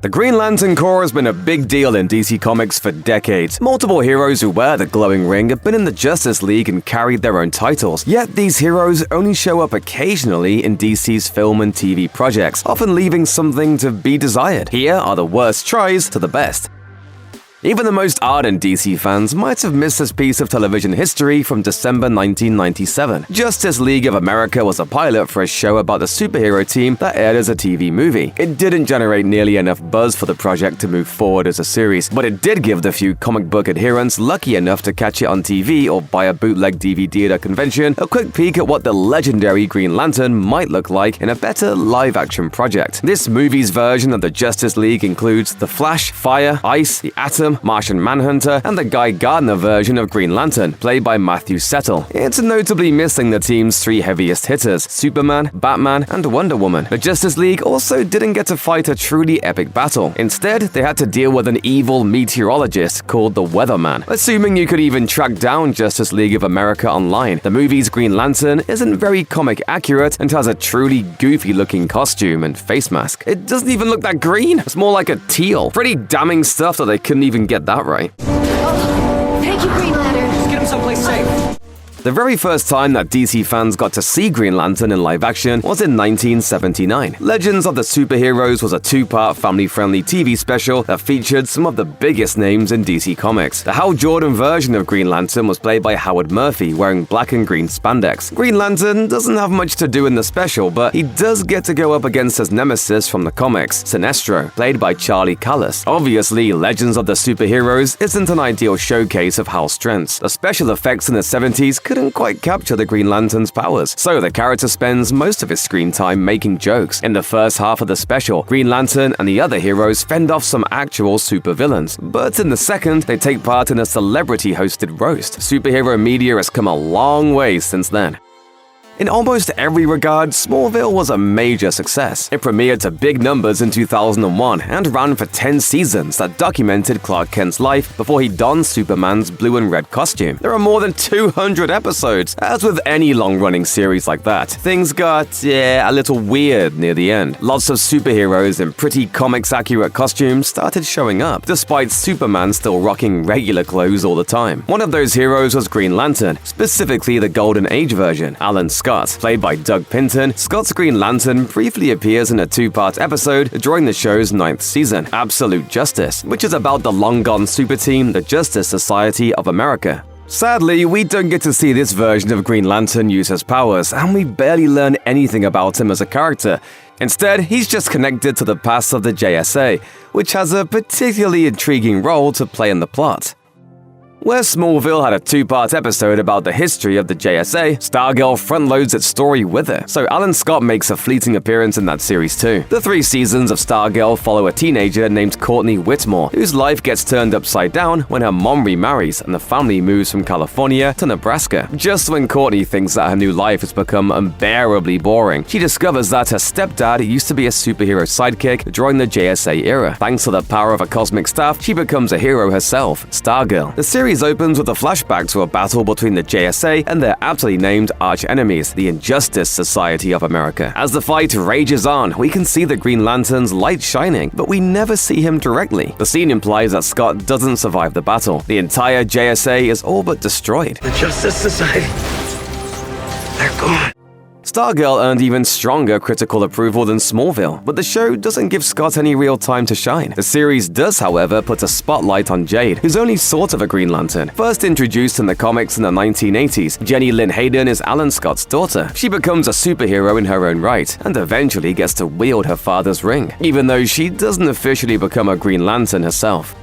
The Green Lantern Corps has been a big deal in DC Comics for decades. Multiple heroes who wear the glowing ring have been in the Justice League and carried their own titles. Yet these heroes only show up occasionally in DC's film and TV projects, often leaving something to be desired. Here are the worst tries to the best. Even the most ardent DC fans might have missed this piece of television history from December 1997. Justice League of America was a pilot for a show about the superhero team that aired as a TV movie. It didn't generate nearly enough buzz for the project to move forward as a series, but it did give the few comic book adherents lucky enough to catch it on TV or buy a bootleg DVD at a convention a quick peek at what the legendary Green Lantern might look like in a better live-action project. This movie's version of the Justice League includes The Flash, Fire, Ice, the Atom, Martian Manhunter, and the Guy Gardner version of Green Lantern, played by Matthew Settle. It's notably missing the team's three heaviest hitters, Superman, Batman, and Wonder Woman. The Justice League also didn't get to fight a truly epic battle. Instead, they had to deal with an evil meteorologist called the Weatherman. Assuming you could even track down Justice League of America online, the movie's Green Lantern isn't very comic accurate and has a truly goofy-looking costume and face mask. It doesn't even look that green. It's more like a teal. Pretty damning stuff that they couldn't even get that right. Oh, thank you, Green Lantern. Let's get him someplace safe. The very first time that DC fans got to see Green Lantern in live action was in 1979. Legends of the Superheroes was a two-part family-friendly TV special that featured some of the biggest names in DC Comics. The Hal Jordan version of Green Lantern was played by Howard Murphy, wearing black and green spandex. Green Lantern doesn't have much to do in the special, but he does get to go up against his nemesis from the comics, Sinestro, played by Charlie Callis. Obviously, Legends of the Superheroes isn't an ideal showcase of Hal's strengths. The special effects in the 70s couldn't quite capture the Green Lantern's powers, so the character spends most of his screen time making jokes. In the first half of the special, Green Lantern and the other heroes fend off some actual supervillains, but in the second, they take part in a celebrity-hosted roast. Superhero media has come a long way since then. In almost every regard, Smallville was a major success. It premiered to big numbers in 2001 and ran for 10 seasons that documented Clark Kent's life before he donned Superman's blue and red costume. There are more than 200 episodes. As with any long-running series like that, things got, a little weird near the end. Lots of superheroes in pretty comics-accurate costumes started showing up, despite Superman still rocking regular clothes all the time. One of those heroes was Green Lantern, specifically the Golden Age version, Alan Scott. Played by Doug Pinton, Scott's Green Lantern briefly appears in a two-part episode during the show's 9th season, Absolute Justice, which is about the long-gone super team, the Justice Society of America. Sadly, we don't get to see this version of Green Lantern use his powers, and we barely learn anything about him as a character. Instead, he's just connected to the past of the JSA, which has a particularly intriguing role to play in the plot. Where Smallville had a two-part episode about the history of the JSA, Stargirl front-loads its story with it, so Alan Scott makes a fleeting appearance in that series too. The 3 seasons of Stargirl follow a teenager named Courtney Whitmore, whose life gets turned upside down when her mom remarries and the family moves from California to Nebraska. Just when Courtney thinks that her new life has become unbearably boring, she discovers that her stepdad used to be a superhero sidekick during the JSA era. Thanks to the power of a cosmic staff, she becomes a hero herself, Stargirl. The series opens with a flashback to a battle between the JSA and their aptly named arch-enemies, the Injustice Society of America. As the fight rages on, we can see the Green Lantern's light shining, but we never see him directly. The scene implies that Scott doesn't survive the battle. The entire JSA is all but destroyed. The Justice Society, they're gone. Stargirl earned even stronger critical approval than Smallville, but the show doesn't give Scott any real time to shine. The series does, however, put a spotlight on Jade, who's only sort of a Green Lantern. First introduced in the comics in the 1980s, Jenny Lynn Hayden is Alan Scott's daughter. She becomes a superhero in her own right, and eventually gets to wield her father's ring, even though she doesn't officially become a Green Lantern herself.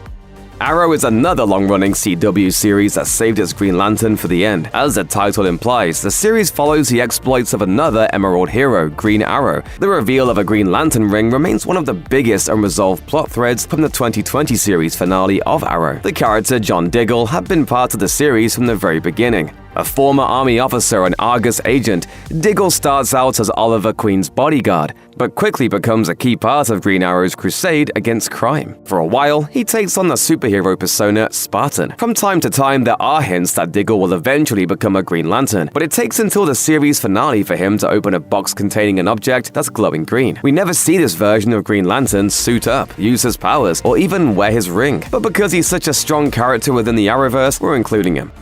Arrow is another long-running CW series that saved its Green Lantern for the end. As the title implies, the series follows the exploits of another Emerald hero, Green Arrow. The reveal of a Green Lantern ring remains one of the biggest unresolved plot threads from the 2020 series finale of Arrow. The character John Diggle had been part of the series from the very beginning. A former army officer and Argus agent, Diggle starts out as Oliver Queen's bodyguard, but quickly becomes a key part of Green Arrow's crusade against crime. For a while, he takes on the superhero persona Spartan. From time to time, there are hints that Diggle will eventually become a Green Lantern, but it takes until the series finale for him to open a box containing an object that's glowing green. We never see this version of Green Lantern suit up, use his powers, or even wear his ring. But because he's such a strong character within the Arrowverse, we're including him.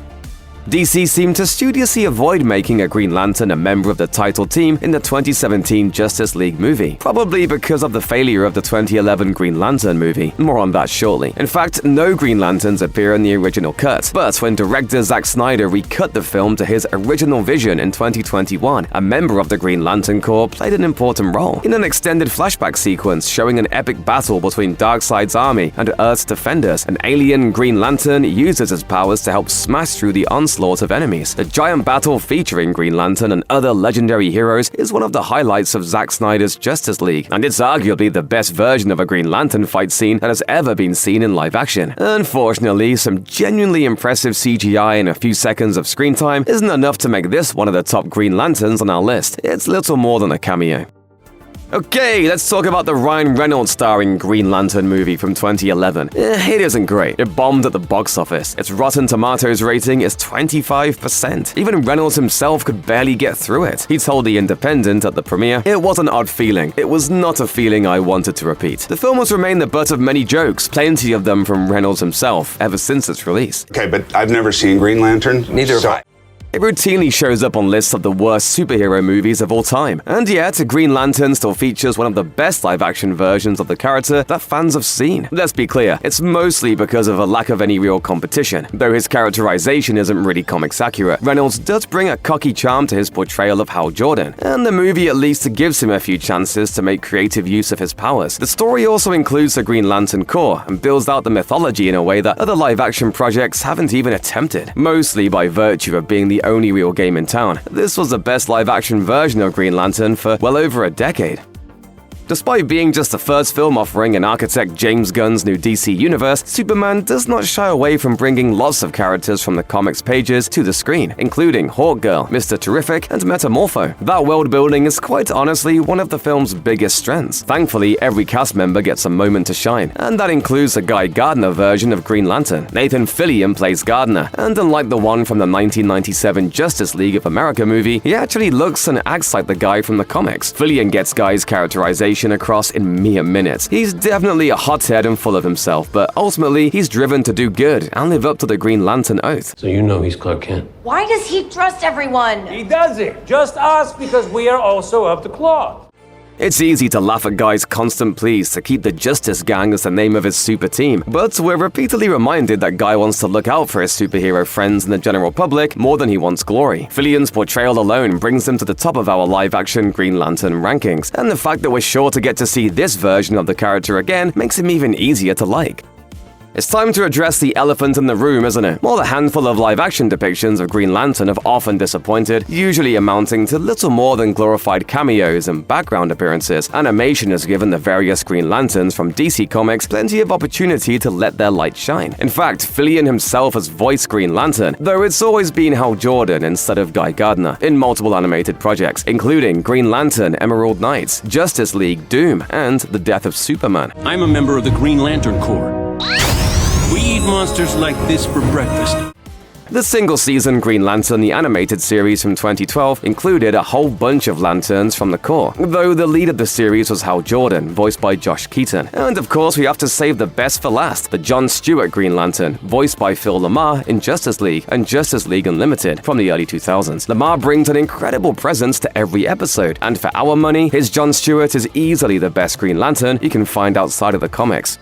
DC seemed to studiously avoid making a Green Lantern a member of the title team in the 2017 Justice League movie, probably because of the failure of the 2011 Green Lantern movie. More on that shortly. In fact, no Green Lanterns appear in the original cut, but when director Zack Snyder recut the film to his original vision in 2021, a member of the Green Lantern Corps played an important role in an extended flashback sequence showing an epic battle between Darkseid's army and Earth's defenders. An alien Green Lantern uses his powers to help smash through the onslaught of enemies. The giant battle featuring Green Lantern and other legendary heroes is one of the highlights of Zack Snyder's Justice League, and it's arguably the best version of a Green Lantern fight scene that has ever been seen in live action. Unfortunately, some genuinely impressive CGI and a few seconds of screen time isn't enough to make this one of the top Green Lanterns on our list. It's little more than a cameo. Okay, let's talk about the Ryan Reynolds starring Green Lantern movie from 2011. It isn't great. It bombed at the box office. Its Rotten Tomatoes rating is 25%. Even Reynolds himself could barely get through it. He told The Independent at the premiere, "It was an odd feeling. It was not a feeling I wanted to repeat." The film has remained the butt of many jokes, plenty of them from Reynolds himself, ever since its release. Okay, but I've never seen Green Lantern. Neither have I. It routinely shows up on lists of the worst superhero movies of all time, and yet Green Lantern still features one of the best live-action versions of the character that fans have seen. Let's be clear, it's mostly because of a lack of any real competition. Though his characterization isn't really comics accurate, Reynolds does bring a cocky charm to his portrayal of Hal Jordan, and the movie at least gives him a few chances to make creative use of his powers. The story also includes the Green Lantern Corps, and builds out the mythology in a way that other live-action projects haven't even attempted, mostly by virtue of being the only real game in town. This was the best live-action version of Green Lantern for well over a decade. Despite being just the first film offering an architect James Gunn's new DC universe, Superman does not shy away from bringing lots of characters from the comics pages to the screen, including Hawkgirl, Mr. Terrific, and Metamorpho. That world building is quite honestly one of the film's biggest strengths. Thankfully, every cast member gets a moment to shine, and that includes the Guy Gardner version of Green Lantern. Nathan Fillion plays Gardner, and unlike the one from the 1997 Justice League of America movie, he actually looks and acts like the guy from the comics. Fillion gets Guy's characterization across in mere minutes. He's definitely a hothead and full of himself, but ultimately he's driven to do good and live up to the Green Lantern oath. So you know he's Clark Kent. Why does he trust everyone? He doesn't. Just us, because we are also of the cloth. It's easy to laugh at Guy's constant pleas to keep the Justice Gang as the name of his super team, but we're repeatedly reminded that Guy wants to look out for his superhero friends and the general public more than he wants glory. Fillion's portrayal alone brings him to the top of our live-action Green Lantern rankings, and the fact that we're sure to get to see this version of the character again makes him even easier to like. It's time to address the elephant in the room, isn't it? While the handful of live-action depictions of Green Lantern have often disappointed, usually amounting to little more than glorified cameos and background appearances, animation has given the various Green Lanterns from DC Comics plenty of opportunity to let their light shine. In fact, Fillion himself has voiced Green Lantern, though it's always been Hal Jordan instead of Guy Gardner, in multiple animated projects, including Green Lantern, Emerald Knights, Justice League, Doom, and The Death of Superman. I'm a member of the Green Lantern Corps. We eat monsters like this for breakfast. The single-season Green Lantern, the animated series from 2012, included a whole bunch of lanterns from the Corps, though the lead of the series was Hal Jordan, voiced by Josh Keaton. And of course, we have to save the best for last, the John Stewart Green Lantern, voiced by Phil LaMarr in Justice League and Justice League Unlimited from the early 2000s. LaMarr brings an incredible presence to every episode, and for our money, his John Stewart is easily the best Green Lantern you can find outside of the comics.